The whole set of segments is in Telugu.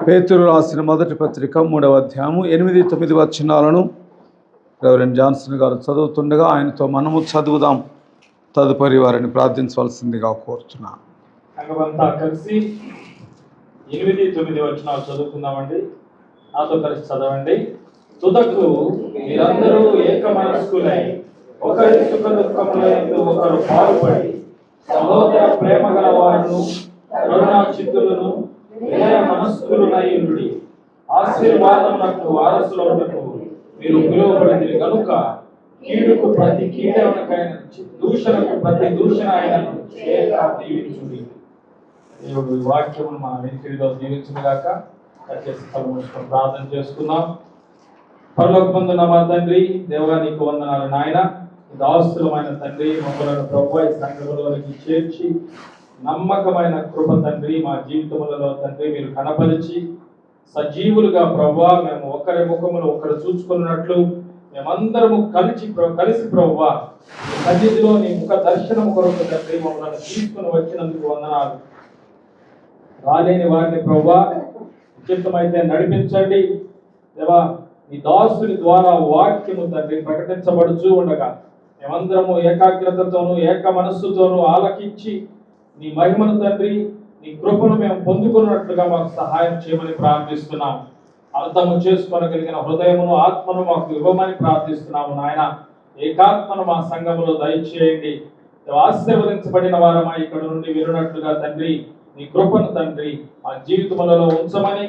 పేతురు రాసిన మొదటి పత్రిక 3వ అధ్యాయము 8-9 వచనాలను రెవరెండ్ జాన్సన్ గారు చదువుతుండగా ఆయనతో మనము చదువుదాం. తదుపరి వారిని ప్రార్థించవలసిందిగా కోరుతున్నాను. సంఘమంతా కలిసి 8-9 వచనాలు చదువుకుందామండి. నాతో కలిసి చదవండి. తుదకు మీరందరూ ఏక మనస్కులై ఒకరి సుఖ దుఃఖములందు ఒకరు పాల్పడి సహోదర ప్రేమ గల వారును కరుణా చిత్తులను వినయ మనస్కులైయుండి ఆశీర్వాదములకు వారసులవుటకు మీరు పిలువబడిన కనుక కీడుకు ప్రతి కీడనకైన దూషణకు ప్రతి దూషణ అయినను చేయక దీవించుడి. దేవుడు ఈ వాక్యమును మన వెనుకలో దీవించుగాక. దయచేసి కళ్ళు మూసుకొని ప్రార్థన చేసుకుందాం. పరలోకమందున్న మా తండ్రి, దేవా నీకు వందనాలు నాయన. దాస్తులమైన తండ్రి, మమ్మలను ప్రభువా ఈ సంఘములోనికి చేర్చి నమ్మకమైన కృప తండ్రి మా జీవితములలో తండ్రి మీరు కనపరిచి సజీవులుగా ప్రభువా మేము ఒకరి ముఖమును ఒకరు చూసుకున్నట్లు మేమందరము కలిసి ప్రభువా నీ సన్నిధిలో నీ ముఖ దర్శనం కొరకు తండ్రి మమ్మల్ని తీసుకుని వచ్చినందుకు వందనాలు. రాలేని వారిని ప్రభువా ఉచితమైతే నడిపించండి దేవా. నీ దాసుని ద్వారా వాక్యము తండ్రి ప్రకటించబడుచూ ఉండగా మేమందరము ఏకాగ్రతతోనూ ఏక మనస్సుతోనూ ఆలకించి నీ మహిమను తండ్రి నీ కృపను మేము పొందుకున్నట్లుగా మాకు సహాయం చేయమని ప్రార్థిస్తున్నాం. అర్థము చేసుకోగలిగిన హృదయమును ఆత్మను మాకు ఇవ్వమని ప్రార్థిస్తున్నాము నాయన. ఏకాత్మను మా సంఘములో దయచేయండి. ఆశీర్వదించబడిన వారమా ఇక్కడ నుండి వినున్నట్లుగా తండ్రి నీ కృపను తండ్రి మా జీవితములలో ఉంచమని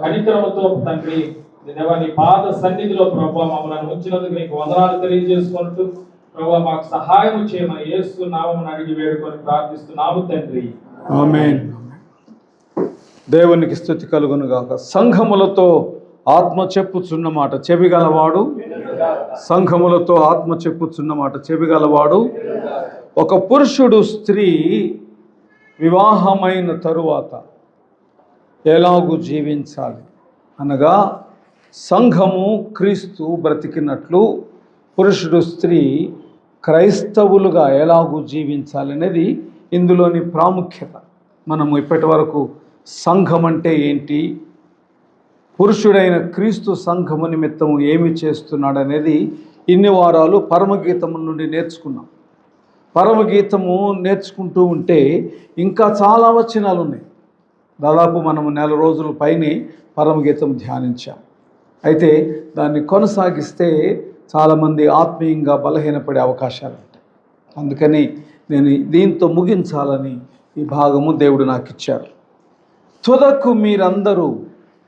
కనికరముతో తండ్రి దేవా నీ పాద సన్నిధిలో ప్రభువా మమ్మల్ని ఉంచినందుకు నీకు వందనాలు తెలియజేసుకుంటూ ప్రభువా మాకు సహాయం చేయమని యేసు నామమున అడిగి వేడుకొని ప్రార్థిస్తున్నాము తండ్రి. ఆమేన్. దేవునికి స్తుతి కలుగును గాక. సంఘములతో ఆత్మ చెప్పుచున్న మాట చెవిగలవాడు, సంఘములతో ఆత్మ చెప్పుచున్న మాట చెవిగలవాడు. ఒక పురుషుడు స్త్రీ వివాహమైన తరువాత ఎలాగూ జీవించాలి అనగా సంఘము క్రీస్తు బ్రతికినట్లు పురుషుడు స్త్రీ క్రైస్తవులుగా ఎలాగూ జీవించాలనేది ఇందులోని ప్రాముఖ్యత. మనము ఇప్పటి వరకు సంఘం అంటే ఏంటి, పురుషుడైన క్రీస్తు సంఘము నిమిత్తము ఏమి చేస్తున్నాడనేది ఇన్ని వారాలు పరమగీతము నుండి నేర్చుకున్నాం. పరమగీతము నేర్చుకుంటూ ఉంటే ఇంకా చాలా వచనాలు ఉన్నాయి. దాదాపు మనము 4 రోజుల పైనే పరమగీతం ధ్యానించాం. అయితే దాన్ని కొనసాగిస్తే చాలామంది ఆత్మీయంగా బలహీనపడే అవకాశాలు ఉంటాయి. అందుకని నేను దీంతో ముగించాలని ఈ భాగము దేవుడు నాకు ఇచ్చారు. తుదకు మీరందరూ,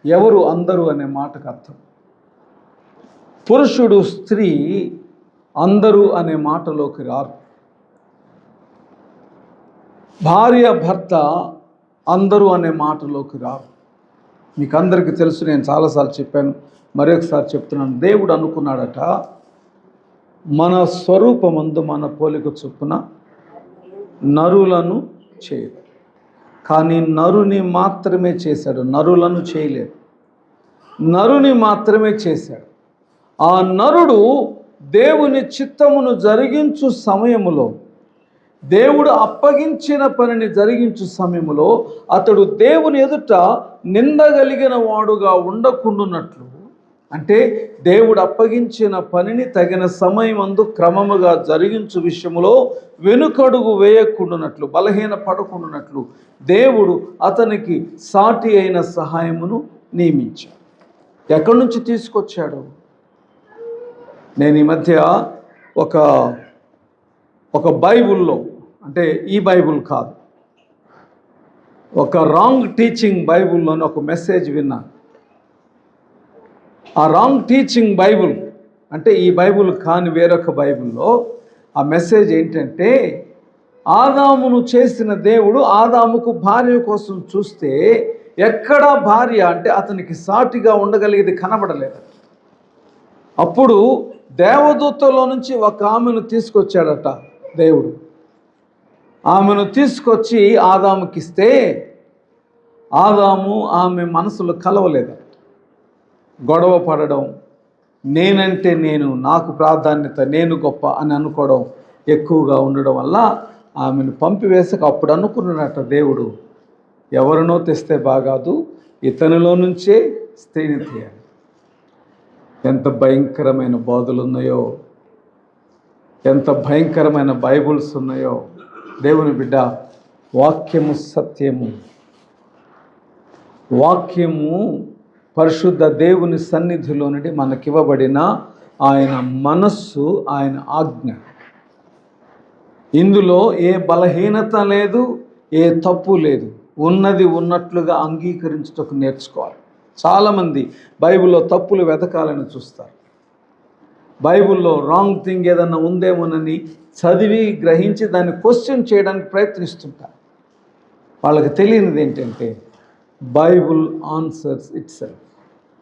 ఎవరు అందరూ అనే మాటకు అర్థం పురుషుడు స్త్రీ అందరూ అనే మాటలోకి రారు. భార్య భర్త అందరూ అనే మాటలోకి రారు. మీకు అందరికీ తెలుసు, నేను చాలాసార్లు చెప్పాను, మరొకసారి చెప్తున్నాను. దేవుడు అనుకున్నాడట మన స్వరూపమందు మన పోలిక చొప్పున నరులను చేయడు. కానీ నరుని మాత్రమే చేశాడు, నరులను చేయలేదు. నరుని మాత్రమే చేశాడు. ఆ నరుడు దేవుని చిత్తమును జరిగించు సమయములో, దేవుడు అప్పగించిన పనిని జరిగించు సమయములో అతడు దేవుని ఎదుట నిందగలిగిన వాడుగా ఉండకుండానట్లు, అంటే దేవుడు అప్పగించిన పనిని తగిన సమయమందు క్రమముగా జరిగించు విషయములో వెనుకడుగు వేయకుండానట్లు, బలహీన పడకుండానట్లు దేవుడు అతనికి సాటి అయిన సహాయమును నియమించాడు. ఎక్కడి నుంచి తీసుకొచ్చాడు? నేను ఈ మధ్య ఒక బైబుల్లో, అంటే ఈ బైబుల్ కాదు, ఒక రాంగ్ టీచింగ్ బైబుల్లోని ఒక మెసేజ్ విన్నాను. ఆ రాంగ్ టీచింగ్ బైబుల్ అంటే ఈ బైబుల్ కాని వేరొక బైబుల్లో ఆ మెసేజ్ ఏంటంటే, ఆదామును చేసిన దేవుడు ఆదాముకు భార్య కోసం చూస్తే ఎక్కడా భార్య అంటే అతనికి సాటిగా ఉండగలిగేది కనబడలేదు. అప్పుడు దేవదూతలో నుంచి ఒక ఆమెను తీసుకొచ్చాడట దేవుడు. ఆమెను తీసుకొచ్చి ఆదాముకిస్తే ఆదాము ఆమె మనసులో కలవలేదు. గొడవ పడడం, నేనంటే నేను, నాకు ప్రాధాన్యత, నేను గొప్ప అని అనుకోవడం ఎక్కువగా ఉండడం వల్ల ఆమెను పంపివేసక అప్పుడు అనుకున్నట దేవుడు, ఎవరినో తెస్తే బాగాదు, ఇతనిలో నుంచే స్త్రీని తీయాలి. ఎంత భయంకరమైన బోధలు ఉన్నాయో, ఎంత భయంకరమైన బైబుల్స్ ఉన్నాయో. దేవుని బిడ్డ, వాక్యము సత్యము. వాక్యము పరిశుద్ధ దేవుని సన్నిధిలో నుండి మనకివ్వబడిన ఆయన మనస్సు, ఆయన ఆజ్ఞ. ఇందులో ఏ బలహీనత లేదు, ఏ తప్పు లేదు. ఉన్నది ఉన్నట్లుగా అంగీకరించుటకు నేర్చుకోవాలి. చాలామంది బైబిల్లో తప్పులు వెతకాలని చూస్తారు. బైబిల్లో రాంగ్ థింగ్ ఏదన్నా ఉందేమోనని చదివి గ్రహించి దాన్ని క్వశ్చన్ చేయడానికి ప్రయత్నిస్తుంటారు. వాళ్ళకి తెలియనిది ఏంటంటే బైబుల్ ఆన్సర్స్ ఇట్ సెల్ఫ్.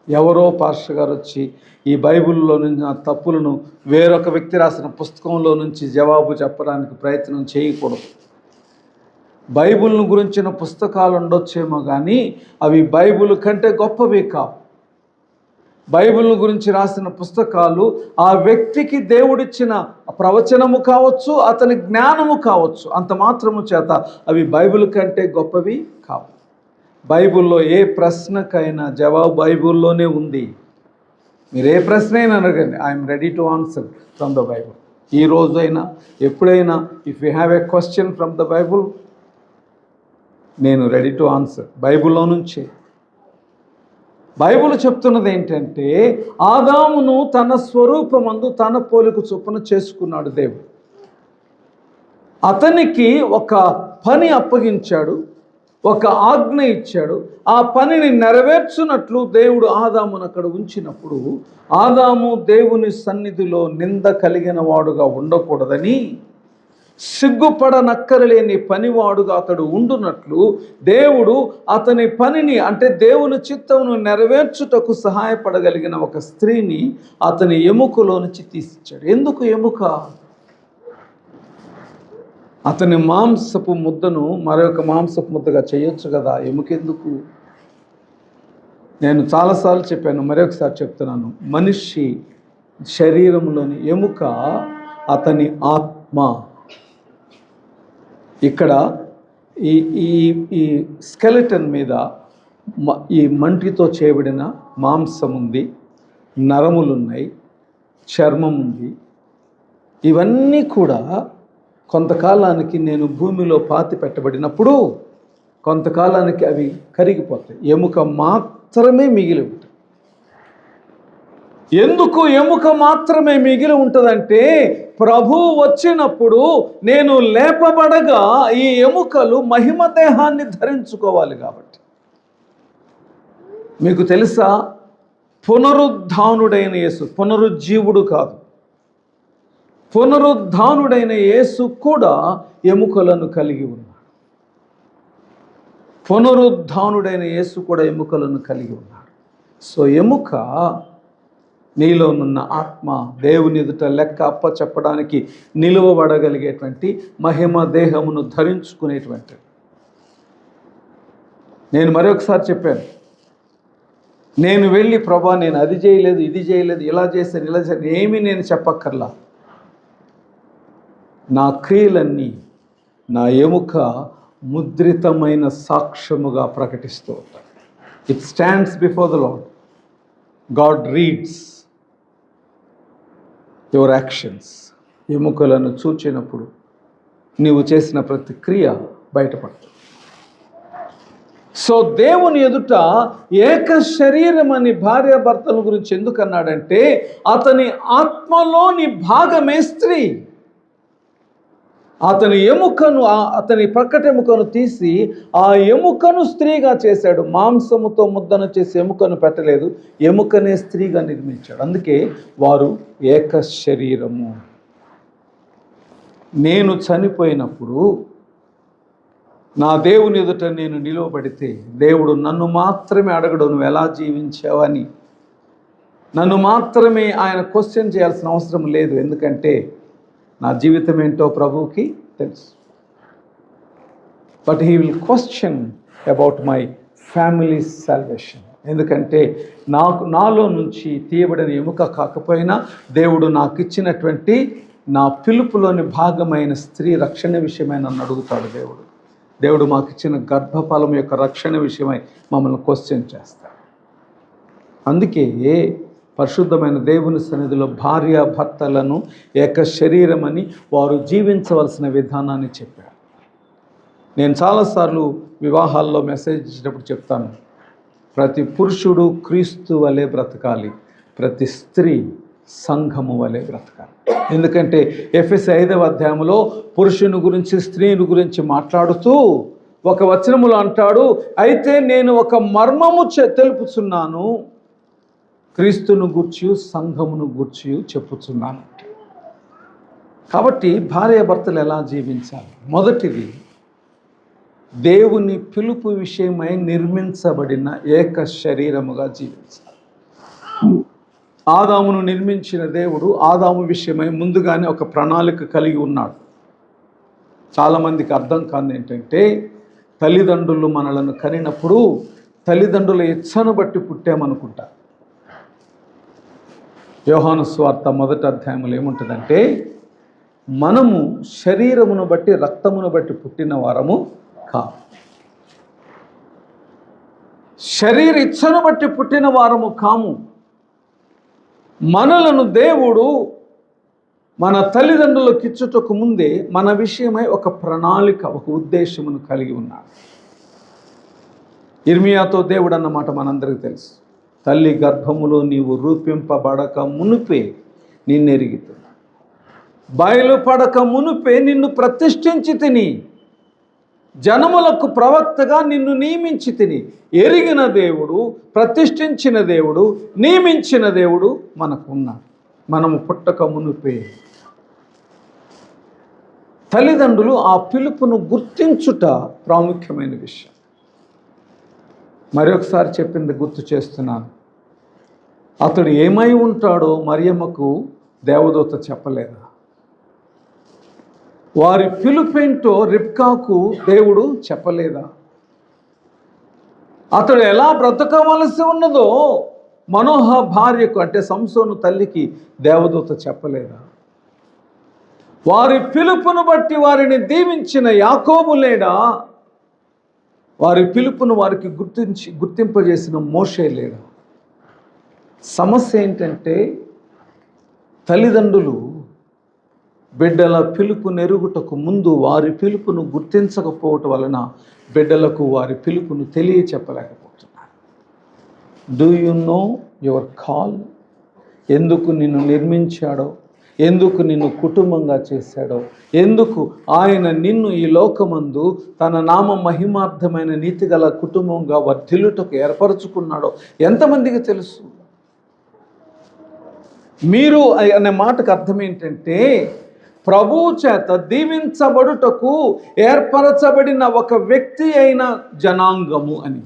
ఎవరో పాస్టర్ గారు వచ్చి ఈ బైబిల్లో నుంచి ఆ తప్పులను వేరొక వ్యక్తి రాసిన పుస్తకంలో నుంచి జవాబు చెప్పడానికి ప్రయత్నం చేయకూడదు. బైబిల్ను గురించిన పుస్తకాలు ఉండొచ్చేమో కానీ అవి బైబిల్ కంటే గొప్పవి కావు. బైబిల్ను గురించి రాసిన పుస్తకాలు ఆ వ్యక్తికి దేవుడిచ్చిన ప్రవచనము కావచ్చు, అతని జ్ఞానము కావచ్చు. అంత మాత్రము చేత అవి బైబిల్ కంటే గొప్పవి కావు. బైబిల్లో ఏ ప్రశ్నకైనా జవాబు బైబిల్లోనే ఉంది. మీరు ఏ ప్రశ్న అయినా అడగండి, I'm ready to answer from the Bible. ఈ రోజైనా ఎప్పుడైనా if you have a question from the Bible, నేను రెడీ టు ఆన్సర్. బైబిల్లో నుంచే. బైబిల్ చెప్తున్నది ఏంటంటే ఆదామును తన స్వరూపమందు తన పోలిక చొప్పున చేసుకున్నాడు దేవుడు. అతనికి ఒక పని అప్పగించాడు, ఒక ఆజ్ఞ ఇచ్చాడు. ఆ పనిని నెరవేర్చున్నట్లు దేవుడు ఆదామును అక్కడ ఉంచినప్పుడు ఆదాము దేవుని సన్నిధిలో నింద కలిగిన వాడుగా ఉండకూడదని, సిగ్గుపడనక్కరలేని పనివాడుగా అతడు ఉండునట్లు దేవుడు అతని పనిని, అంటే దేవుని చిత్తమును నెరవేర్చుటకు సహాయపడగలిగిన ఒక స్త్రీని అతని ఎముకలో నుంచి తీసిచ్చాడు. ఎందుకు ఎముక? అతని మాంసపు ముద్దను మరొక మాంసపు ముద్దగా చేయొచ్చు కదా, ఎముకెందుకు? నేను చాలాసార్లు చెప్పాను, మరొకసారి చెప్తున్నాను. మనిషి శరీరంలోని ఎముక అతని ఆత్మ. ఇక్కడ ఈ ఈ ఈ స్కెలిటన్ మీద ఈ మంటితో చేయబడిన మాంసం ఉంది, నరములున్నాయి, చర్మం ఉంది. ఇవన్నీ కూడా కొంతకాలానికి నేను భూమిలో పాతి పెట్టబడినప్పుడు కొంతకాలానికి అవి కరిగిపోతాయి. ఎముక మాత్రమే మిగిలి ఉంటుంది. ఎందుకు ఎముక మాత్రమే మిగిలి ఉంటుందంటే ప్రభువు వచ్చినప్పుడు నేను లేపబడగా ఈ ఎముకలు మహిమ దేహాన్ని ధరించుకోవాలి కాబట్టి. మీకు తెలుసా, పునరుద్ధానుడైన యేసు, పునరుజ్జీవుడు కాదు, పునరుద్ధానుడైన యేసు కూడా ఎముకలను కలిగి ఉన్నాడు. పునరుద్ధానుడైన యేసు కూడా ఎముకలను కలిగి ఉన్నాడు. సో ఎముక నీలోనున్న ఆత్మ దేవుని ఎదుట లెక్క అప్ప చెప్పడానికి నిలువబడగలిగేటువంటి మహిమ దేహమును ధరించుకునేటువంటి. నేను మరొకసారి చెప్పాను, నేను వెళ్ళి ప్రభా నేను అది చేయలేదు, ఇది చేయలేదు, ఇలా చేశాను, ఇలా చేశాను, ఏమీ నేను చెప్పక్కర్లా. నా క్రియలన్నీ నా ఎముక ముద్రితమైన సాక్ష్యముగా ప్రకటిస్తూ ఉంటాను. It stands before the Lord. God reads your actions. ఎముకలను చూచినప్పుడు నీవు చేసిన ప్రతి క్రియ బయటపడుతుంది. సో దేవుని ఎదుట ఏక శరీరం అని భార్యాభర్తల గురించి ఎందుకన్నాడంటే అతని ఆత్మలోని భాగమే స్త్రీ. అతని ఎముకను, అతని ప్రక్కటెముకను తీసి ఆ ఎముకను స్త్రీగా చేశాడు. మాంసముతో ముద్దను చేసి ఎముకను పెట్టలేదు, ఎముకనే స్త్రీగా నిర్మించాడు. అందుకే వారు ఏక శరీరము. నేను చనిపోయినప్పుడు నా దేవుని ఎదుట నేను నిలువబడితే దేవుడు నన్ను మాత్రమే అడగడు నువ్వు ఎలా జీవించావని. నన్ను మాత్రమే ఆయన క్వశ్చన్ చేయాల్సిన అవసరం లేదు. ఎందుకంటే నా జీవితం ఏంటో ప్రభువుకి తెలుసు. But he will question about my family salvation. ఎందుకంటే నాలో నుంచి తీయబడిన ఎముక కాకపోయినా దేవుడు నాకు ఇచ్చినటువంటి నా పిలుపులోని భాగమైన స్త్రీ రక్షణ విషయమై నన్ను అడుగుతాడు దేవుడు. దేవుడు మాకు ఇచ్చిన గర్భఫలం యొక్క రక్షణ విషయమై మమ్మల్ని క్వశ్చన్ చేస్తాడు. అందుకే పరిశుద్ధమైన దేవుని సన్నిధిలో భార్య భర్తలను ఏక శరీరమని వారు జీవించవలసిన విధానాన్ని చెప్పాడు. నేను చాలాసార్లు వివాహాల్లో మెసేజ్ ఇచ్చినప్పుడు చెప్తాను, ప్రతి పురుషుడు క్రీస్తు వలె బ్రతకాలి, ప్రతి స్త్రీ సంఘము వలె బ్రతకాలి. ఎందుకంటే ఎఫెసీ 5వ అధ్యాయంలో పురుషుని గురించి స్త్రీని గురించి మాట్లాడుతూ ఒక వచనములో అంటాడు, అయితే నేను ఒక మర్మము తెలుపుచున్నాను, క్రీస్తును గూర్చి సంఘమును గూర్చి చెప్పుచున్నాను. కాబట్టి భార్యాభర్తలు ఎలా జీవించాలి? మొదటిది, దేవుని పిలుపు విషయమై నిర్మించబడిన ఏక శరీరముగా జీవించాలి. ఆదామును నిర్మించిన దేవుడు ఆదాము విషయమై ముందుగానే ఒక ప్రణాళిక కలిగి ఉన్నాడు. చాలామందికి అర్థం కాదు ఏంటంటే, తల్లిదండ్రులు మనలను కనినప్పుడు తల్లిదండ్రుల ఇచ్చను బట్టి పుట్టామనుకుంటారు. యోహాను సువార్త 1వ అధ్యాయంలో ఏముంటుందంటే, మనము శరీరమును బట్టి రక్తమును బట్టి పుట్టిన వారము కాము, శరీర ఇచ్చను బట్టి పుట్టిన వారము కాము. మనలను దేవుడు మన తల్లిదండ్రులకు ఇచ్చుటకు ముందే మన విషయమై ఒక ప్రణాళిక, ఒక ఉద్దేశమును కలిగి ఉన్నాడు. ఇర్మియాతో దేవుడు అన్నమాట మనందరికీ తెలుసు, తల్లి గర్భములో నీవు రూపింపబడక మునుపే నిన్నెరిగితున్నా, బయలుపడక మునుపే నిన్ను ప్రతిష్ఠించి తిని, జనములకు ప్రవక్తగా నిన్ను నియమించి తిని. ఎరిగిన దేవుడు, ప్రతిష్ఠించిన దేవుడు, నియమించిన దేవుడు మనకున్నాడు. మనము పుట్టక మునుపే. తల్లిదండ్రులు ఆ పిలుపును గుర్తించుట ప్రాముఖ్యమైన విషయం. మరొకసారి చెప్పింది గుర్తు చేస్తున్నాను, అతడు ఏమై ఉంటాడో మరియమ్మకు దేవదూత చెప్పలేదా? వారి పిలుపేంటో రిబ్కాకు దేవుడు చెప్పలేదా? అతడు ఎలా బ్రతకవలసి ఉన్నదో మనోహ భార్యకు, అంటే సంసోను తల్లికి దేవదూత చెప్పలేదా? వారి పిలుపును బట్టి వారిని దీవించిన యాకోబు లేడా? వారి పిలుపును వారికి గుర్తింపజేసిన మోషే లేడా? సమస్య ఏంటంటే, తల్లిదండ్రులు బిడ్డల పిలుపు నెరుగుటకు ముందు వారి పిలుపును గుర్తించకపోవటం వలన బిడ్డలకు వారి పిలుపును తెలియచెప్పలేకపోతున్నారు. Do you know your call? ఎందుకు నిన్ను నిర్మించాడో, ఎందుకు నిన్ను కుటుంబంగా చేశాడో, ఎందుకు ఆయన నిన్ను ఈ లోకమందు తన నామ మహిమార్థమైన నీతిగల కుటుంబంగా వర్ధిల్లుటకు ఏర్పరచుకున్నాడో ఎంతమందికి తెలుసు? మీరు అనే మాటకు అర్థం ఏంటంటే, ప్రభువు చేత దీవించబడుటకు ఏర్పరచబడిన ఒక వ్యక్తి అయిన జనాంగము అని.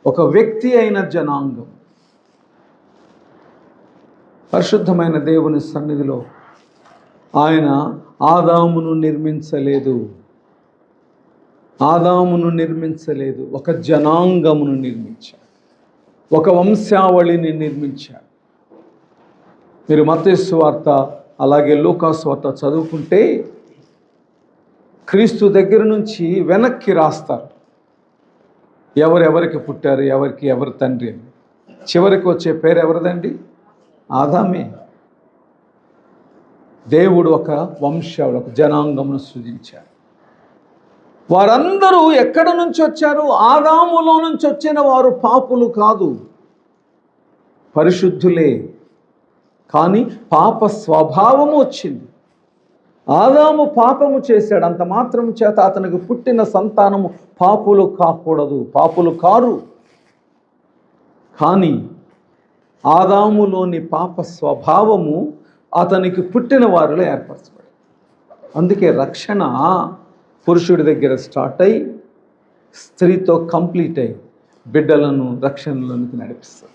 ఒక వ్యక్తి అయిన జనాంగం. పరిశుద్ధమైన దేవుని సన్నిధిలో ఆయన ఆదామును నిర్మించలేదు, ఒక జనాంగమును నిర్మించాడు, ఒక వంశావళిని నిర్మించాడు. మీరు మత్తయి సువార్త అలాగే లూకా సువార్త చదువుకుంటే క్రీస్తు దగ్గర నుంచి వెనక్కి రాస్తారు, ఎవరెవరికి పుట్టారు, ఎవరి తండ్రి అని. చివరికి వచ్చే పేరు ఎవరిదండి? ఆదామే. దేవుడు ఒక వంశావళి, ఒక జనాంగమును సృజించాడు. వారందరూ ఎక్కడ నుంచి వచ్చారు? ఆదాములో నుంచి వచ్చిన వారు పాపులు కాదు, పరిశుద్ధులే. కానీ పాప స్వభావము వచ్చింది. ఆదాము పాపము చేశాడు, అంత మాత్రం చేత అతనికి పుట్టిన సంతానము పాపులు కాకూడదు, పాపులు కారు. కానీ ఆదాములోని పాప స్వభావము అతనికి పుట్టిన వారిలో ఏర్పరచబడింది. అందుకే రక్షణ పురుషుడి దగ్గర స్టార్ట్ అయ్యి స్త్రీతో కంప్లీట్ అయ్యి బిడ్డలను రక్షణలోనికి నడిపిస్తుంది.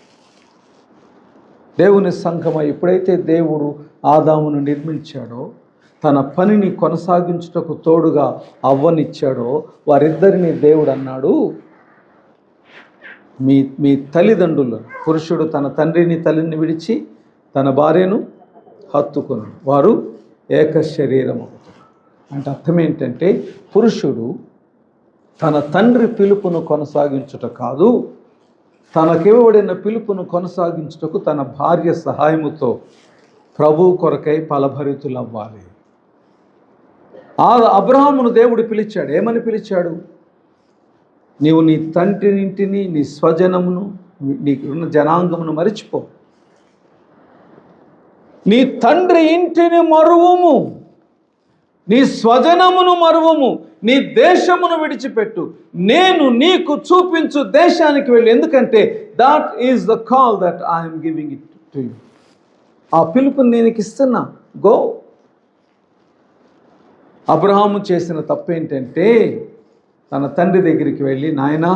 దేవుని సంఘమై ఎప్పుడైతే దేవుడు ఆదామును నిర్మించాడో, తన పనిని కొనసాగించుటకు తోడుగా అవ్వనిచ్చాడో, వారిద్దరిని దేవుడు అన్నాడు, మీ తల్లిదండ్రులను, పురుషుడు తన తండ్రిని తల్లిని విడిచి తన భార్యను హత్తుకుని వారు ఏక శరీరం అవుతారు. అంటే అర్థం ఏంటంటే, పురుషుడు తన తండ్రి పిలుపును కొనసాగించుట కాదు, తనకివ్వబడిన పిలుపును కొనసాగించుటకు తన భార్య సహాయముతో ప్రభు కొరకై ఫలభరితులవ్వాలి. ఆ అబ్రహామును దేవుడు పిలిచాడు. ఏమని పిలిచాడు? నీవు నీ తండ్రి ఇంటిని, నీ స్వజనమును, నీకున్న జనాంగమును మరిచిపో. నీ తండ్రి ఇంటిని మరువుము, నీ స్వజనమును మరువుము, నీ దేశమును విడిచిపెట్టు, నేను నీకు చూపించు దేశానికి వెళ్ళి. ఎందుకంటే that is the call that I'm giving it to you. ఆ పిలుపుని నేను ఇస్తున్నా, గో. అబ్రహాము చేసిన తప్పేంటంటే తన తండ్రి దగ్గరికి వెళ్ళి, నాయనా,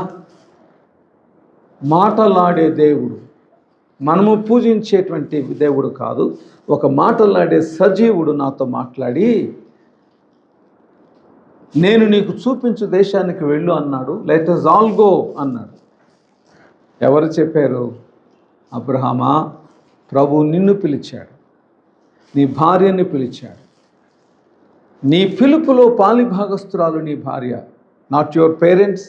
మాటలాడే దేవుడు, మనము పూజించేటువంటి దేవుడు కాదు, ఒక మాటలాడే సజీవుడు నాతో మాట్లాడి నేను నీకు చూపించు దేశానికి వెళ్ళు అన్నాడు. లెట్ us all go అన్నాడు. ఎవరు చెప్పారు? అబ్రహామా, ప్రభు నిన్ను పిలిచాడు, నీ భార్యని పిలిచాడు. నీ పిలుపులో పాలిభాగస్తురాలు నీ భార్య. Not your parents,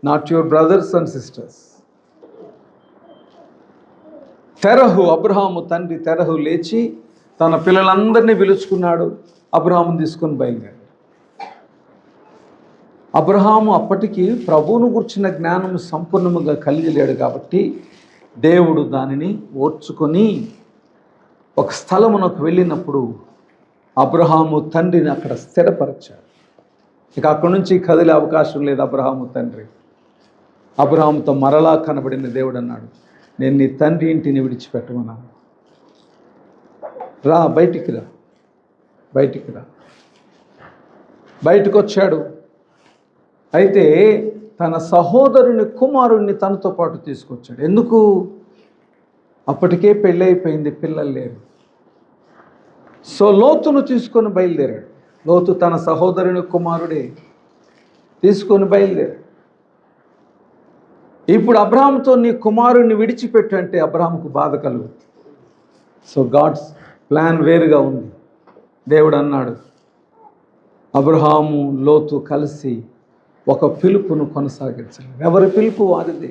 not your brothers and sisters. Terah, అబ్రహాము తండ్రి తెరహు లేచి తన పిల్లలందరినీ పిలుచుకున్నాడు. అబ్రహాముని తీసుకొని బయలుదేరాడు. అబ్రహాము అప్పటికి ప్రభువును గుర్చిన జ్ఞానం సంపూర్ణముగా కలిగి లేడు కాబట్టి దేవుడు దానిని ఓర్చుకొని ఒక స్థలమునకు వెళ్ళినప్పుడు అబ్రహాము తండ్రిని అక్కడ స్థిరపరిచాడు. ఇక అక్కడి నుంచి కదిలే అవకాశం లేదు అబ్రహాము తండ్రి. అబ్రహాముతో మరలా కనబడిన దేవుడు అన్నాడు, నేను నీ తండ్రి ఇంటిని విడిచిపెట్టమన్నాను. రా, బయటికి రా, బయటికి రా. బయటకు వచ్చాడు. అయితే తన సహోదరుని కుమారుణ్ణి తనతో పాటు తీసుకొచ్చాడు. ఎందుకు? అప్పటికే పెళ్ళైపోయింది, పిల్లలు లేరు. సో లోతును తీసుకొని బయలుదేరాడు. లోతు తన సహోదరుని కుమారుడే తీసుకొని బయలుదేరాడు. ఇప్పుడు అబ్రహాముతో నీ కుమారుణ్ణి విడిచిపెట్టు అంటే అబ్రహాముకు బాధ కలుగుతుంది. సో గాడ్స్ ప్లాన్ వేరుగా ఉంది. దేవుడు అన్నాడు, అబ్రహాము లోతు కలిసి ఒక పిలుపును కొనసాగించాలి. ఎవరి పిలుపు వారిదే.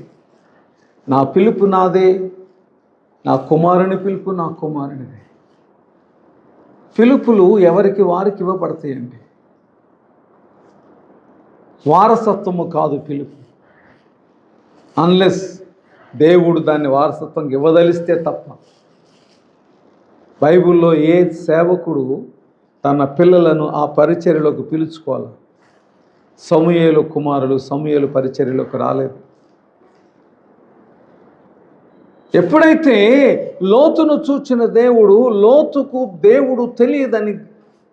నా పిలుపు నాదే, నా కుమారుని పిలుపు నా కుమారునిదే. పిలుపులు ఎవరికి వారికి ఇవ్వబడతాయండి. వారసత్వము కాదు పిలుపు. అన్లెస్ దేవుడు దాన్ని వారసత్వం ఇవ్వదలిస్తే తప్ప. బైబిల్లో ఏ సేవకుడు తన పిల్లలను ఆ పరిచర్యలోకి పిలుచుకోవాలి? సమూయేలు కుమారులు సమూయేలు పరిచర్యలోకి రాలేదు. ఎప్పుడైతే లోతును చూచిన దేవుడు, లోతుకు దేవుడు తెలియదని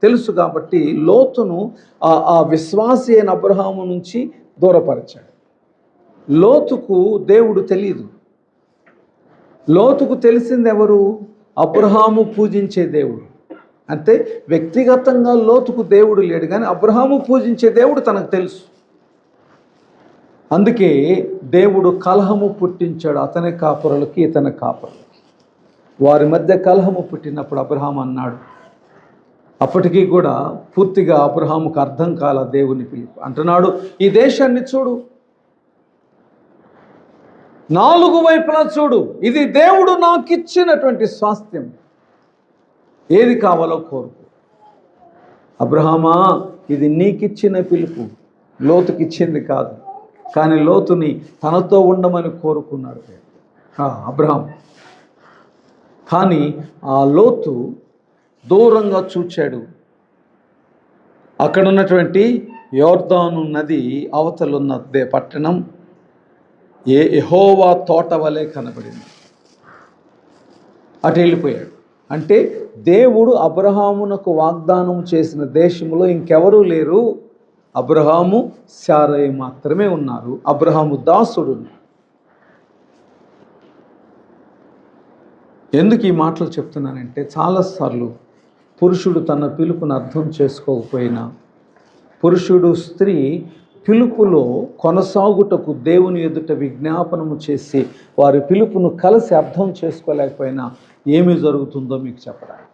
తెలుసు కాబట్టి లోతును ఆ విశ్వాసి అయిన అబ్రహాము నుంచి దూరపరిచాడు. లోతుకు దేవుడు తెలియదు. లోతుకు తెలిసింది ఎవరు? అబ్రహాము పూజించే దేవుడు. అంటే వ్యక్తిగతంగా లోతుకు దేవుడు లేడు, కానీ అబ్రహాము పూజించే దేవుడు తనకు తెలుసు. అందుకే దేవుడు కలహము పుట్టించాడు అతని కాపురులకి ఇతని కాపురులకి. వారి మధ్య కలహము పుట్టినప్పుడు అబ్రహాము అన్నాడు, అప్పటికీ కూడా పూర్తిగా అబ్రహాముకు అర్థం కాల దేవుని పిలుపు. అంటున్నాడు, ఈ దేశాన్ని చూడు, 4 వైపులా చూడు, ఇది దేవుడు నాకు ఇచ్చినటువంటి స్వాస్థ్యం, ఏది కావాలో కోరుకు. అబ్రహామా, ఇది నీకిచ్చిన పిలుపు, లోతుకిచ్చింది కాదు. కానీ లోతుని తనతో ఉండమని కోరుకున్నాడు అబ్రహాం. కానీ ఆ లోతు దూరంగా చూచాడు. అక్కడ ఉన్నటువంటి యోర్దాను నది అవతలున్న పట్టణం యెహోవా తోట వలె కనబడింది. అటు వెళ్ళిపోయాడు. అంటే దేవుడు అబ్రహామునకు వాగ్దానం చేసిన దేశంలో ఇంకెవరూ లేరు. అబ్రహాము, శారయి మాత్రమే ఉన్నారు. అబ్రహాము దాసుడు. ఎందుకు ఈ మాటలు చెప్తున్నానంటే, చాలాసార్లు పురుషుడు తన పిలుపును అర్థం చేసుకోకపోయినా, పురుషుడు స్త్రీ పిలుపులో కొనసాగుటకు దేవుని ఎదుట విజ్ఞాపనము చేసి వారి పిలుపును కలిసి అర్థం చేసుకోలేకపోయినా ఏమి జరుగుతుందో మీకు చెప్పడానికి.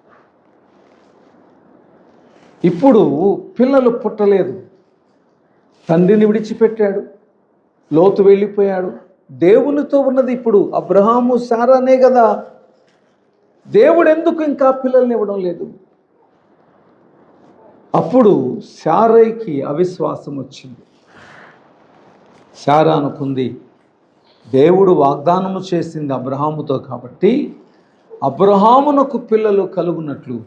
ఇప్పుడు పిల్లలు పుట్టలేదు, తండ్రిని విడిచిపెట్టాడు, లోతు వెళ్ళిపోయాడు. దేవునితో ఉన్నది ఇప్పుడు అబ్రహాము శారానే కదా. దేవుడు ఎందుకు ఇంకా పిల్లల్ని ఇవ్వడం లేదు? అప్పుడు శారైకి అవిశ్వాసం వచ్చింది. శారా అనుకుంది, దేవుడు వాగ్దానము చేసింది అబ్రహాముతో కాబట్టి అబ్రహామునకు పిల్లలు కలుగునట్లు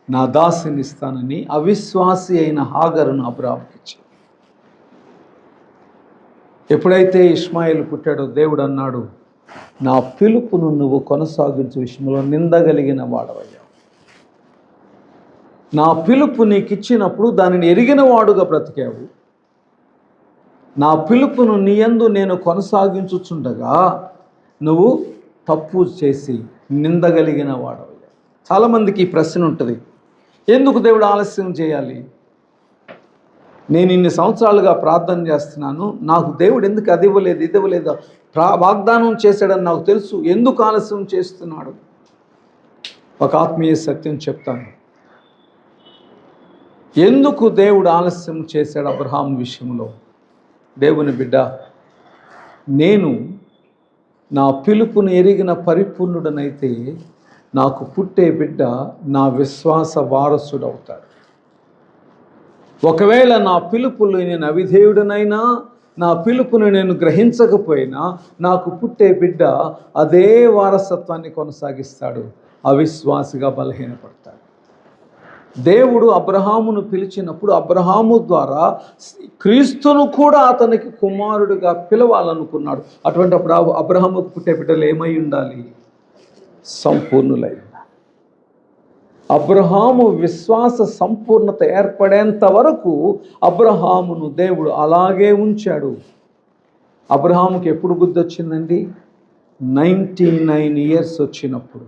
నా దాసిని ఇస్తానని అవిశ్వాసి అయిన హాగరును అబ్రహాముకి ఇచ్చాడు. ఎప్పుడైతే ఇష్మాయిల్ పుట్టాడో దేవుడు అన్నాడు, నా పిలుపును నువ్వు కొనసాగించే విషయంలో నిందగలిగిన వాడవయ్యావు. నా పిలుపు నీకు ఇచ్చినప్పుడు దానిని ఎరిగిన వాడుగా బ్రతికావు. నా పిలుపును నీ యందు నేను కొనసాగించుచుండగా నువ్వు తప్పు చేసి నిందగలిగిన వాడవయ్యావు. చాలామందికి ఈ ప్రశ్న ఉంటుంది, ఎందుకు దేవుడు ఆలస్యం చేయాలి? నేను ఇన్ని సంవత్సరాలుగా ప్రార్థన చేస్తున్నాను, నాకు దేవుడు ఎందుకు అది ఇవ్వలేదు ఇది ఇవ్వలేదు, వాగ్దానం చేశాడని నాకు తెలుసు, ఎందుకు ఆలస్యం చేస్తున్నాడు? ఒక ఆత్మీయ సత్యం చెప్తాను. ఎందుకు దేవుడు ఆలస్యం చేశాడు అబ్రహాం విషయంలో? దేవుని బిడ్డ, నేను నా పిలుపును ఎరిగిన పరిపూర్ణుడనైతే నాకు పుట్టే బిడ్డ నా విశ్వాస వారసుడవుతాడు. ఒకవేళ నా పిలుపులు నేను అవిధేయుడనైనా, నా పిలుపును నేను గ్రహించకపోయినా నాకు పుట్టే బిడ్డ అదే వారసత్వాన్ని కొనసాగిస్తాడు, అవిశ్వాసిగా బలహీనపడతాడు. దేవుడు అబ్రహామును పిలిచినప్పుడు అబ్రహాము ద్వారా క్రీస్తును కూడా అతనికి కుమారుడిగా పిలవాలనుకున్నాడు. అటువంటి అబ్రహాముకు పుట్టే బిడ్డలు ఏమై ఉండాలి? సంపూర్ణులై ఉండాలి. అబ్రహాము విశ్వాస సంపూర్ణత ఏర్పడేంత వరకు అబ్రహామును దేవుడు అలాగే ఉంచాడు. అబ్రహాముకి ఎప్పుడు బుద్ధి వచ్చిందండి? 99 ఇయర్స్ వచ్చినప్పుడు.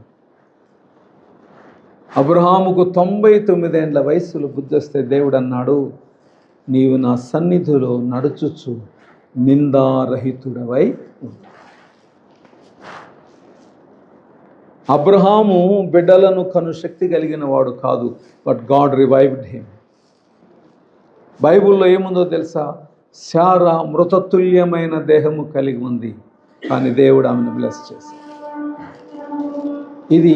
అబ్రహాముకు 99 ఏండ్ల వయసులో బుద్ధి వస్తే దేవుడు అన్నాడు, నీవు నా సన్నిధిలో నడుచుచు నిందారహితుడవై ఉంటావు. అబ్రహాము బిడ్డలను కను శక్తి కలిగిన వాడు కాదు, బట్ గాడ్ రివైవ్డ్ హిమ్. బైబిల్లో ఏముందో తెలుసా? శారా మృతతుల్యమైన దేహము కలిగి ఉంది, కానీ దేవుడు ఆమెను బ్లెస్ చేశాడు. ఇది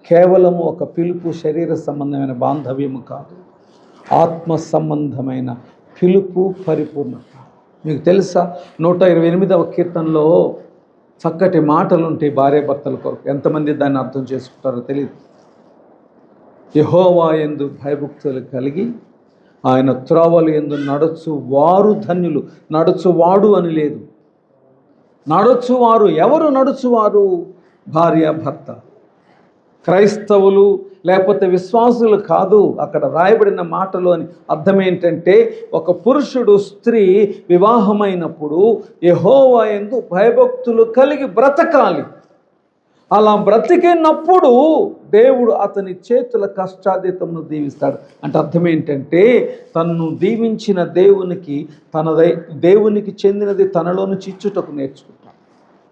కేవలము ఒక పిలుపు, శరీర సంబంధమైన బాంధవ్యము కాదు, ఆత్మ సంబంధమైన పిలుపు, పరిపూర్ణత. మీకు తెలుసా 128వ కీర్తనలో చక్కటి మాటలు ఉంటాయి భార్యాభర్తల కొరకు. ఎంతమంది దాన్ని అర్థం చేసుకుంటారో తెలియదు. యెహోవా యందు భయభక్తులు కలిగి ఆయన త్రోవలు యందు నడుచు వారు ధన్యులు. నడుచువాడు అని లేదు, నడుచువారు. ఎవరు నడుచువారు? భార్య భర్త. క్రైస్తవులు లేకపోతే విశ్వాసులు కాదు. అక్కడ రాయబడిన మాటలోని అర్థం ఏంటంటే, ఒక పురుషుడు స్త్రీ వివాహమైనప్పుడు యెహోవా యందు భయభక్తులు కలిగి బ్రతకాలి. అలా బ్రతికినప్పుడు దేవుడు అతని చేతుల కష్టాతీతమును దీవిస్తాడు. అంటే అర్థం ఏంటంటే, తన్ను దీవించిన దేవునికి చెందినది తనలో నుంచి ఇచ్చుటకు నేర్చుకుంటాడు.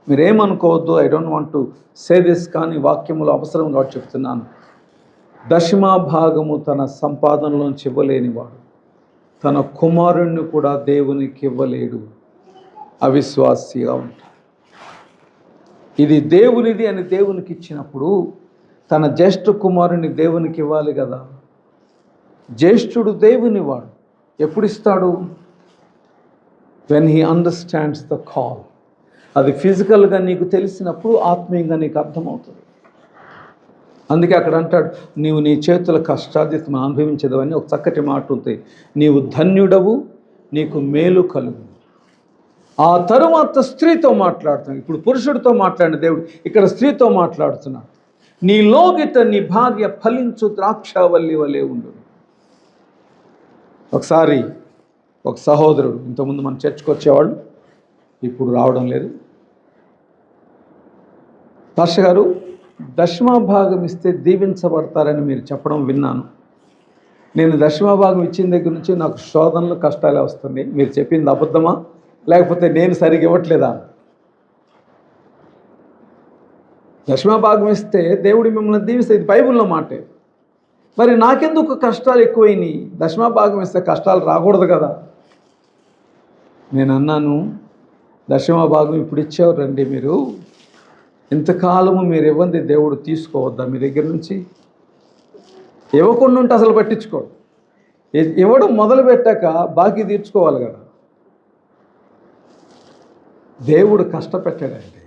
మీరేమనుకోవద్దు, I don't want to say this, కానీ వాక్యములో అవసరం కాబట్టి చెప్తున్నాను. దశమభాగము తన సంపాదనలోంచి ఇవ్వలేనివాడు తన కుమారుణ్ణి కూడా దేవునికి ఇవ్వలేడు, అవిశ్వాసిగా ఉంటాడు. ఇది దేవునిది అని దేవునికి ఇచ్చినప్పుడు తన జ్యేష్ఠ కుమారుని దేవునికి ఇవ్వాలి కదా. జ్యేష్ఠుడు దేవుని వాడు. ఎప్పుడు ఇస్తాడు? When he understands the call. అది ఫిజికల్గా నీకు తెలిసినప్పుడు ఆత్మీయంగా నీకు అర్థమవుతుంది. అందుకే అక్కడ అంటాడు, నీవు నీ చేతుల కష్టాతీతం అనుభవించదవని ఒక చక్కటి మాట ఉంటుంది. నీవు ధన్యుడవు, నీకు మేలు కలుగు. ఆ తరువాత స్త్రీతో మాట్లాడుతున్నాడు. ఇప్పుడు పురుషుడితో మాట్లాడిన దేవుడు ఇక్కడ స్త్రీతో మాట్లాడుతున్నాడు. నీ లోగిట నీ భార్య ఫలించు ద్రాక్షావల్లి వలె ఉండు. ఒకసారి ఒక సహోదరుడు, ఇంతకుముందు మన చర్చకు వచ్చేవాళ్ళు, ఇప్పుడు రావడం లేదు, పాష గారు దశమభాగం ఇస్తే దీవించబడతారని మీరు చెప్పడం విన్నాను. నేను దశమభాగం ఇచ్చిన దగ్గర నుంచి నాకు శోధనలు, కష్టాలే వస్తున్నాయి. మీరు చెప్పింది అబద్ధమా, లేకపోతే నేను సరిగ్గా ఇవ్వట్లేదా? దశమభాగం ఇస్తే దేవుడు మిమ్మల్ని దీవిస్తే, ఇది బైబిల్లో మాటే. మరి నాకెందుకు కష్టాలు ఎక్కువైనాయి? దశమభాగం ఇస్తే కష్టాలు రాకూడదు కదా. నేను అన్నాను, దశమ భాగం ఇప్పుడు ఇచ్చారు రండి మీరు, ఇంతకాలము మీరు ఇవ్వండి దేవుడు తీసుకోవద్దా మీ దగ్గర నుంచి? ఇవ్వకుండా ఉంటే అసలు పట్టించుకోడు. ఇవ్వడం మొదలు పెట్టాక బాకీ తీర్చుకోవాలి కదా. దేవుడు కష్టపెట్టాడండి.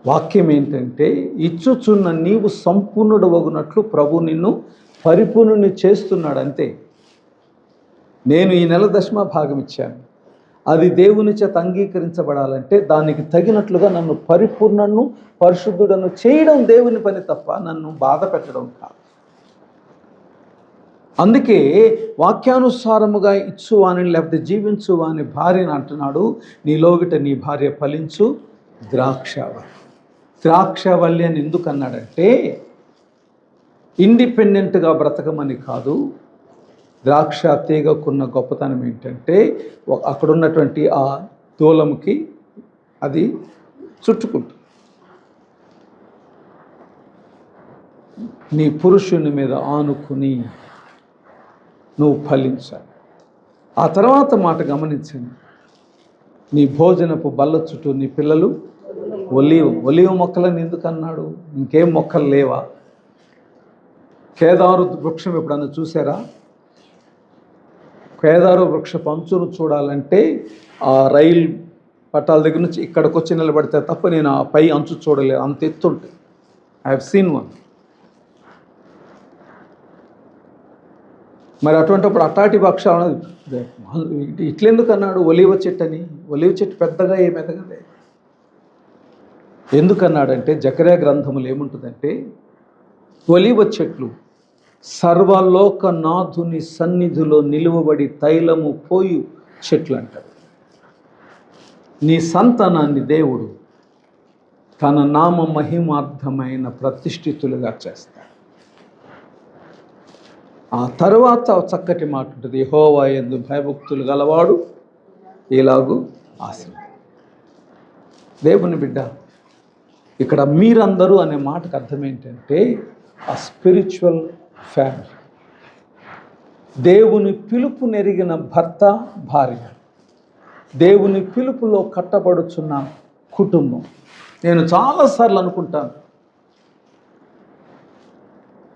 వాక్యం ఏంటంటే, ఇచ్చుచున్న నీవు సంపూర్ణుడు వగునట్లు ప్రభు నిన్ను పరిపూర్ణుని చేస్తున్నాడు అంతే. నేను ఈ నెల దశమ భాగం ఇచ్చాను, అది దేవుని చేత అంగీకరించబడాలంటే దానికి తగినట్లుగా నన్ను పరిపూర్ణను పరిశుద్ధుడను చేయడం దేవుని పని తప్ప నన్ను బాధ పెట్టడం కాదు. అందుకే వాక్యానుసారముగా ఇచ్చువాని లేకపోతే జీవించువాని భార్యను అంటున్నాడు, నీలోగిట నీ భార్య ఫలించు ద్రాక్షవల్లి. ద్రాక్షవల్లి అని ఎందుకు అన్నాడంటే, ఇండిపెండెంట్గా బ్రతకమని కాదు. ద్రాక్ష తీగకున్న గొప్పతనం ఏంటంటే, అక్కడున్నటువంటి ఆ దూలంకి అది చుట్టుకుంటుంది. నీ పురుషుని మీద ఆనుకుని నువ్వు ఫలించాలి. ఆ తర్వాత మాట గమనించండి, నీ భోజనపు బల్ల చుట్టూ నీ పిల్లలు ఒలివ మొక్కలని ఎందుకు అన్నాడు? ఇంకేం మొక్కలు లేవా? కేదారు వృక్షం ఎప్పుడన్నా చూసారా? కేదారు వృక్ష పంచును చూడాలంటే ఆ రైలు పట్టాల దగ్గర నుంచి ఇక్కడికి వచ్చి నిలబడితే తప్ప నేను ఆ పై అంచు చూడలేదు, అంత ఎత్తుంటుంది. I have seen one. మరి అటువంటిప్పుడు అట్టాటి పక్షాలు ఇట్లెందుకు అన్నాడు? ఒలివ చెట్టు అని. ఒలివ చెట్టు పెద్దగా ఏమి ఎదగదే. ఎందుకన్నాడంటే, జకర్యా గ్రంథములు ఏముంటుందంటే, ఒలివ చెట్లు సర్వలోకనాథుని సన్నిధిలో నిలువబడి తైలము పోయు చెట్లు అంటారు. నీ సంతానాన్ని దేవుడు తన నామ మహిమార్థమైన ప్రతిష్ఠితులుగా చేస్తాడు. ఆ తరువాత చక్కటి మాట ఉంటుంది, యెహోవా యందు భయభక్తులు గలవాడు ఇలాగూ ఆశీర్వాదం. దేవుని బిడ్డ, ఇక్కడ మీరందరూ అనే మాటకు అర్థం ఏంటంటే, ఆ స్పిరిచువల్ ఫ్యామిలీ, దేవుని పిలుపు నెరిగిన భర్త భార్య, దేవుని పిలుపులో కట్టబడుచున్న కుటుంబం. నేను చాలాసార్లు అనుకుంటాను,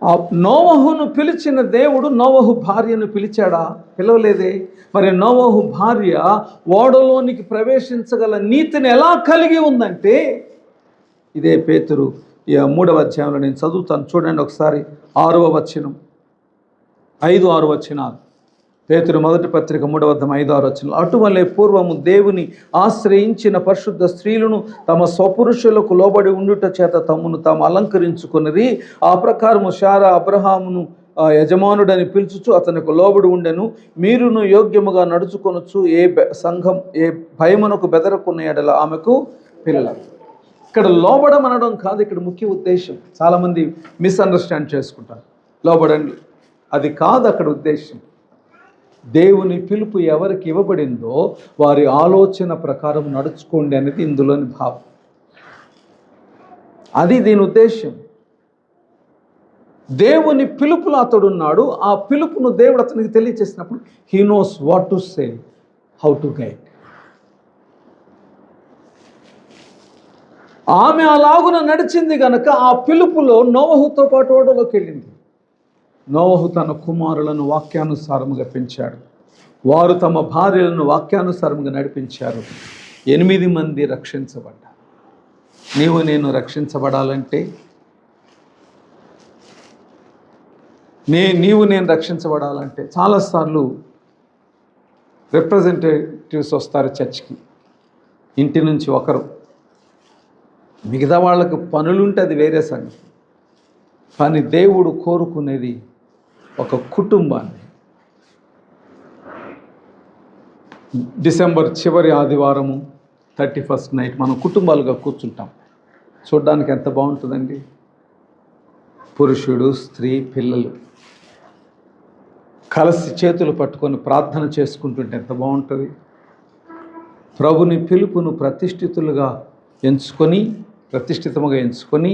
ఆ నోవహును పిలిచిన దేవుడు నోవహు భార్యను పిలిచాడా? పిలవలేదే. మరి నోవహు భార్య ఓడలోనికి ప్రవేశించగల నీతిని ఎలా కలిగి ఉందంటే, ఇదే పేతురు 3వ అధ్యాయంలో నేను చదువుతాను, చూడండి ఒకసారి. 6వ వచనం, 5-6 వచనాలు. పేతురు మొదటి పత్రిక 3వ అధ్యాయం 5-6 వచనాలు. అటువలే పూర్వము దేవుని ఆశ్రయించిన పరిశుద్ధ స్త్రీలను తమ స్వపురుషులకు లోబడి ఉండుట చేత తమను తాము అలంకరించుకున్నది. ఆ ప్రకారము శారా అబ్రహామును యజమానుడని పిలుచుచు అతనికి లోబడి ఉండెను. మీరును యోగ్యముగా నడుచుకొనొచ్చు, సంఘం ఏ భయమునకు బెదరకున్న ఎడల ఆమెకు పిల్లలు. ఇక్కడ లోబడం అనడం కాదు ఇక్కడ ముఖ్య ఉద్దేశం. చాలామంది మిస్అండర్స్టాండ్ చేసుకుంటారు. లోబడండి, అది కాదు అక్కడ ఉద్దేశం. దేవుని పిలుపు ఎవరికి ఇవ్వబడిందో వారి ఆలోచన ప్రకారం నడుచుకోండి అనేది ఇందులోని భావం. అది దీని ఉద్దేశం. దేవుని పిలుపులో అతడున్నాడు. ఆ పిలుపును దేవుడు అతనికి తెలియచేసినప్పుడు he knows what to say, how to guide. ఆమె అలాగున నడిచింది గనక ఆ పిలుపులో నోవహుతో పాటు ఓడలోకి వెళ్ళింది. నోవహు తన కుమారులను వాక్యానుసారముగా పెంచాడు. వారు తమ భార్యలను వాక్యానుసారముగా నడిపించారు. 8 మంది రక్షించబడ్డారు. నీవు నేను రక్షించబడాలంటే, నీవు నేను రక్షించబడాలంటే చాలాసార్లు రిప్రజెంటేటివ్స్ వస్తారు చర్చ్కి. ఇంటి నుంచి ఒకరు, మిగతా వాళ్ళకు పనులుంటే అది వేరే సంగతి. కానీ దేవుడు కోరుకునేది ఒక కుటుంబాన్ని. డిసెంబర్ చివరి ఆదివారము 31st నైట్ మనం కుటుంబాలుగా కూర్చుంటాం. చూడ్డానికి ఎంత బాగుంటుందండి. పురుషుడు, స్త్రీ, పిల్లలు కలిసి చేతులు పట్టుకొని ప్రార్థన చేసుకుంటుంటే ఎంత బాగుంటుంది. ప్రభుని పిలుపును ప్రతిష్ఠితముగా ఎంచుకొని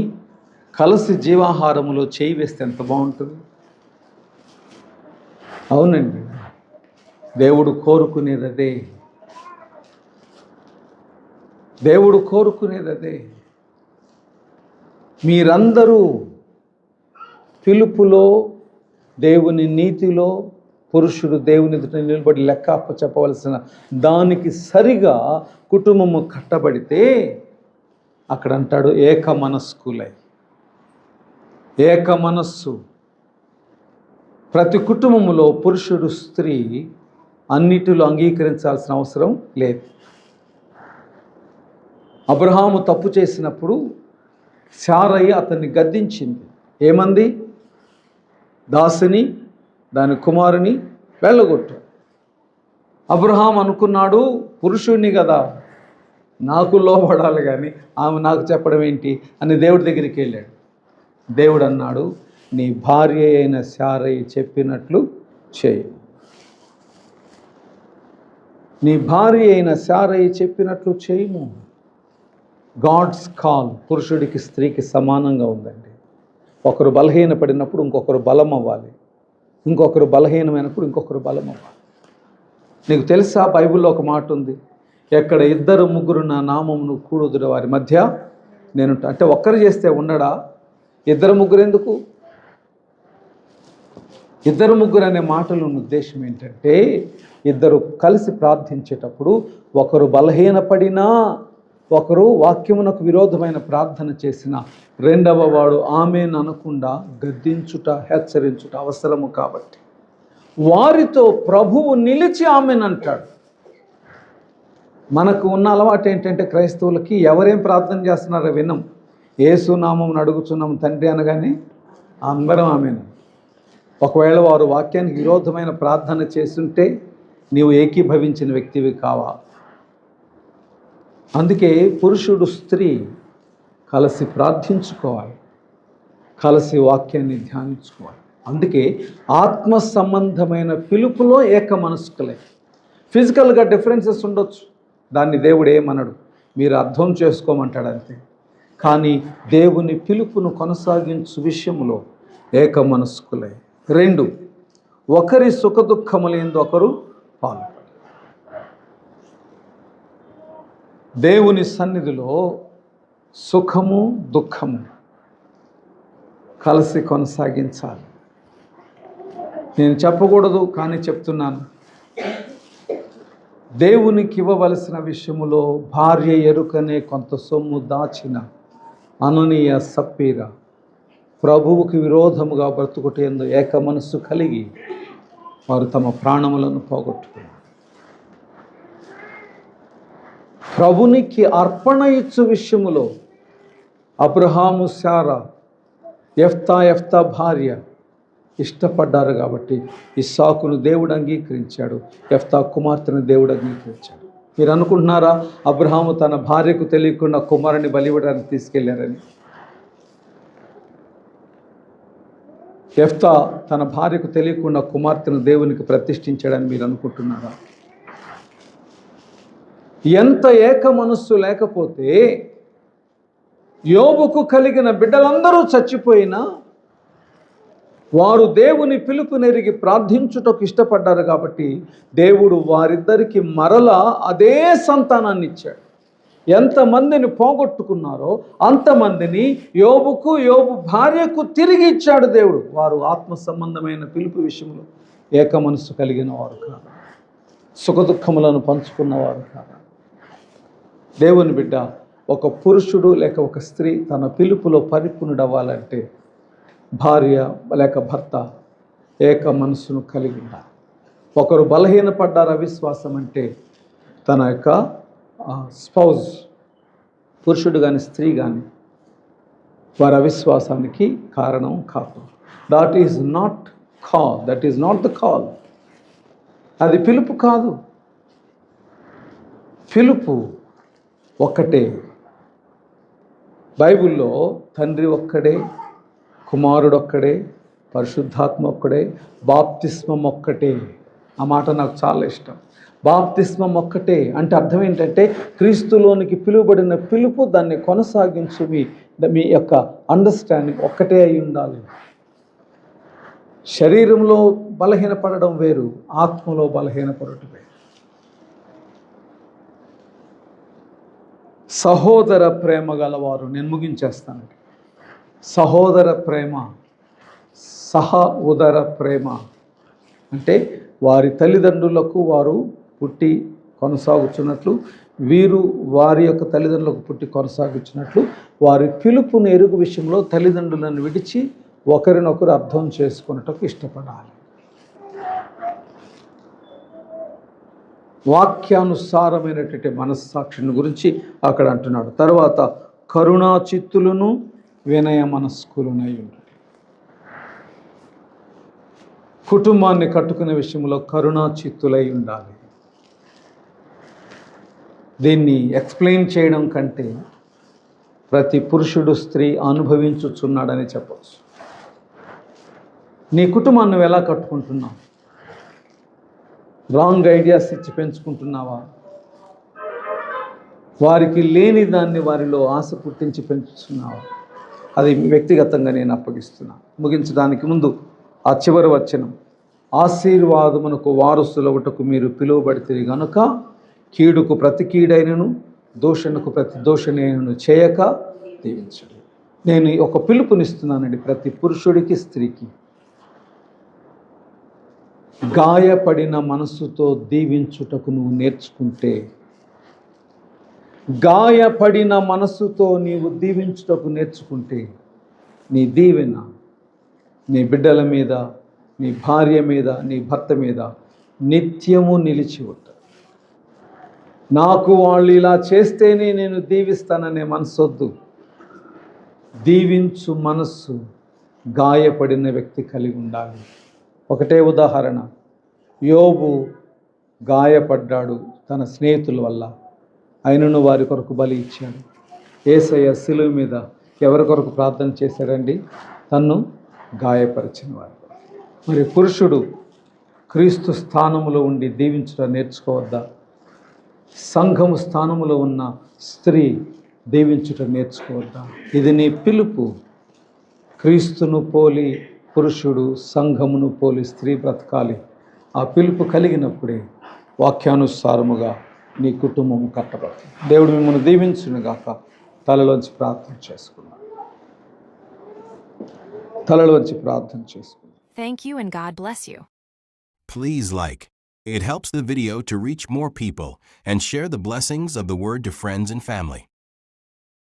కలిసి జీవాహారములో చేయి వేస్తే ఎంత బాగుంటుంది. అవునండి, దేవుడు కోరుకునేది అదే. దేవుడు కోరుకునేది అదే. మీరందరూ పిలుపులో, దేవుని నీతిలో, పురుషుడు దేవుని ఎదుట నిలబడి లెక్క చెప్పవలసిన దానికి సరిగా కుటుంబము కట్టబడితే అక్కడ అంటాడు ఏక మనస్కులై. ఏక మనస్సు. ప్రతి కుటుంబములో పురుషుడు స్త్రీ అన్నిటిలో అంగీకరించాల్సిన అవసరం లేదు. అబ్రహాము తప్పు చేసినప్పుడు శారయ్య అతన్ని గద్దించింది. ఏమంది? దాసిని, దాని కుమారుని వెళ్ళగొట్టు. అబ్రహాం అనుకున్నాడు, పురుషుణ్ణి కదా, నాకు లోబడాలి కానీ ఆమె నాకు చెప్పడం ఏంటి అని దేవుడి దగ్గరికి వెళ్ళాడు. దేవుడు అన్నాడు, నీ భార్య అయిన శారయ్య చెప్పినట్లు చేయి. నీ భార్య అయిన శారయ్య చెప్పినట్లు చేయము. గాడ్స్ కాల్ పురుషుడికి స్త్రీకి సమానంగా ఉందండి. ఒకరు బలహీనపడినప్పుడు ఇంకొకరు బలం అవ్వాలి, ఇంకొకరు బలహీనమైనప్పుడు ఇంకొకరు బలం అవ్వాలి. నీకు తెలుసా, బైబిల్లో ఒక మాట ఉంది, ఎక్కడ 2-3 నా నామమును కూడుదురు వారి మధ్య నేను. అంటే ఒక్కరు చేస్తే ఉండడా? 2-3 ఎందుకు? 2-3 అనే మాటలు ఉద్దేశం ఏంటంటే, ఇద్దరు కలిసి ప్రార్థించేటప్పుడు ఒకరు బలహీనపడినా, ఒకరు వాక్యమునకు విరోధమైన ప్రార్థన చేసిన రెండవ వాడు ఆమెను అనకుండా గద్దించుట, హెచ్చరించుట అవసరము. కాబట్టి వారితో ప్రభువు నిలిచి ఆమెనంటాడు. మనకు ఉన్న అలవాటు ఏంటంటే, క్రైస్తవులకి ఎవరేం ప్రార్థన చేస్తున్నారో వినం. యేసు నామమును అడుగుచున్నాం తండ్రి అనగానే అందరం ఆమెను. ఒకవేళ వారు వాక్యానికి విరోధమైన ప్రార్థన చేస్తుంటే నీవు ఏకీభవించిన వ్యక్తివి కావా? అందుకే పురుషుడు స్త్రీ కలిసి ప్రార్థించుకోవాలి, కలిసి వాక్యాన్ని ధ్యానించుకోవాలి. అందుకే ఆత్మ సంబంధమైన పిలుపులో ఏక మనస్కులే. ఫిజికల్గా డిఫరెన్సెస్ ఉండొచ్చు, దాన్ని దేవుడు ఏమనడు, మీరు అర్థం చేసుకోమంటాడు అంతే. కానీ దేవుని పిలుపును కొనసాగించు విషయంలో ఏక మనస్కులే. 2, ఒకరి సుఖదుఖములందు ఒకరు పాల్గొనాలి. దేవుని సన్నిధిలో సుఖము దుఃఖము కలిసి కొనసాగించాలి. నేను చెప్పకూడదు కానీ చెప్తున్నాను, దేవునికి ఇవ్వవలసిన విషయములో భార్య ఎరుకనే కొంత సొమ్ము దాచిన అననీయ సప్పీరా ప్రభువుకి విరోధముగా బ్రతుకుటేందు ఏక మనస్సు కలిగి వారు తమ ప్రాణములను పోగొట్టుకున్నారు. ప్రభునికి అర్పణ ఇచ్చు విషయములో అబ్రహాము, శారా, యెఫ్తా భార్య ఇష్టపడ్డారు కాబట్టి ఇస్సాకును దేవుడు అంగీకరించాడు, యెఫ్తా కుమార్తెను దేవుడు అంగీకరించాడు. మీరు అనుకుంటున్నారా అబ్రహాము తన భార్యకు తెలియకుండా కుమారుని బలివ్వడానికి తీసుకెళ్లారని? యెఫ్తా తన భార్యకు తెలియకుండా కుమార్తెను దేవునికి ప్రతిష్ఠించాడని మీరు అనుకుంటున్నారా? ఎంత ఏక మనస్సు లేకపోతే యోబుకు కలిగిన బిడ్డలందరూ చచ్చిపోయినా వారు దేవుని పిలుపునెరిగి ప్రార్థించుటకు ఇష్టపడ్డారు కాబట్టి దేవుడు వారిద్దరికి మరలా అదే సంతానాన్ని ఇచ్చాడు. ఎంతమందిని పోగొట్టుకున్నారో అంతమందిని యోబుకు, యోబు భార్యకు తిరిగి ఇచ్చాడు దేవుడు. వారు ఆత్మ సంబంధమైన పిలుపు విషయంలో ఏక మనస్సు కలిగిన వారు కాదు, సుఖదుఖములను పంచుకున్నవారు కాదు. దేవుని బిడ్డ, ఒక పురుషుడు లేక ఒక స్త్రీ తన పిలుపులో పరిపూర్ణుడవ్వాలంటే భార్య లేక భర్త ఏక మనస్సును కలిగి ఉండాలి. ఒకరు బలహీనపడ్డారు అవిశ్వాసం అంటే తన యొక్క స్పౌజ్, పురుషుడు కానీ స్త్రీ కానీ వారి అవిశ్వాసానికి కారణం కాదు. That is not the call. అది పిలుపు కాదు. పిలుపు ఒక్కటే. బైబిల్లో తండ్రి ఒక్కడే, కుమారుడు ఒక్కడే, పరిశుద్ధాత్మ ఒక్కడే, బాప్తిస్మం ఒక్కటే. ఆ మాట నాకు చాలా ఇష్టం. బాప్తిస్మం ఒక్కటే అంటే అర్థం ఏంటంటే క్రీస్తులోనికి పిలువబడిన పిలుపు, దాన్ని కొనసాగించు మీ యొక్క అండర్స్టాండింగ్ ఒక్కటే అయి ఉండాలి. శరీరంలో బలహీనపడడం వేరు, ఆత్మలో బలహీనపడటం వేరు. సహోదర ప్రేమ గలవారు, నేను ముగించేస్తానండి. సహోదర ప్రేమ, సహ ఉదర ప్రేమ అంటే వారి తల్లిదండ్రులకు వారు పుట్టి కొనసాగుతున్నట్లు, వీరు వారి యొక్క తల్లిదండ్రులకు పుట్టి కొనసాగుతున్నట్లు, వారి పిలుపుని ఎరుగు విషయంలో తల్లిదండ్రులను విడిచి ఒకరినొకరు అర్థం చేసుకున్నటకు ఇష్టపడాలి. వాక్యానుసారమైనటువంటి మనస్సాక్షిని గురించి అక్కడ అంటున్నాడు. తర్వాత కరుణా చిత్తులను వినయ మనస్కులనై ఉండు. కుటుంబాన్ని కట్టుకునే విషయంలో కరుణా చిత్తులై ఉండాలి. దీన్ని ఎక్స్ప్లెయిన్ చేయడం కంటే ప్రతి పురుషుడు స్త్రీ అనుభవించుచున్నాడని చెప్పవచ్చు. నీ కుటుంబాన్ని నువ్వు ఎలా కట్టుకుంటున్నావు? రాంగ్ ఐడియాస్ ఇచ్చి పెంచుకుంటున్నావా? వారికి లేని దాన్ని వారిలో ఆశ పుట్టించి పెంచుతున్నావా? అది వ్యక్తిగతంగా నేను అప్పగిస్తున్నా. ముగించడానికి ముందు ఆ చివరి వచనం, ఆశీర్వాదమునకు వారసులవుటకు మీరు పిలువబడితే గనుక కీడుకు ప్రతి కీడైనను దూషణకు ప్రతి దూషణైనను చేయక దీవించండి. నేను ఒక పిలుపునిస్తున్నానండి ప్రతి పురుషుడికి, స్త్రీకి. గాయపడిన మనస్సుతో దీవించుటకు నువ్వు నేర్చుకుంటే, గాయపడిన మనస్సుతో నీవు దీవించుటకు నేర్చుకుంటే, నీ దీవెన నీ బిడ్డల మీద, నీ భార్య మీద, నీ భర్త మీద నిత్యము నిలిచి ఉంటుంది. నాకు వాళ్ళు ఇలా చేస్తేనే నేను దీవిస్తాననే మనసొద్దు. దీవించు మనస్సు గాయపడిన వ్యక్తి కలిగి ఉండాలి. ఒకటే ఉదాహరణ, యోబు గాయపడ్డాడు తన స్నేహితుల వల్ల, ఆయనను వారి కొరకు బలి ఇచ్చాడు. యేసయ్య శిలువ మీద ఎవరి కొరకు ప్రార్థన చేశాడండి? తన్ను గాయపరిచిన వారు. మరి పురుషుడు క్రీస్తు స్థానములో ఉండి దీవించడం నేర్చుకోవద్దా? సంఘము స్థానములో ఉన్న స్త్రీ దీవించడం నేర్చుకోవద్దా? ఇది నీ పిలుపు. క్రీస్తును పోలి పురుషుడు, సంఘమును పోలి స్త్రీ బ్రతకాలి. ఆ పిలుపు కలిగినప్పుడే వాక్యానుసారముగా నీ కుటుంబము కట్టబడుతుంది. దేవుడు మిమ్మల్ని దీవించునుగాక. తలలోంచి ప్రార్థన చేసుకుందాం. తలలోంచి ప్రార్థన చేసుకుందాం. Thank you and God bless you. Please like. It helps the video to reach more people, and share the blessings of the word to friends and family.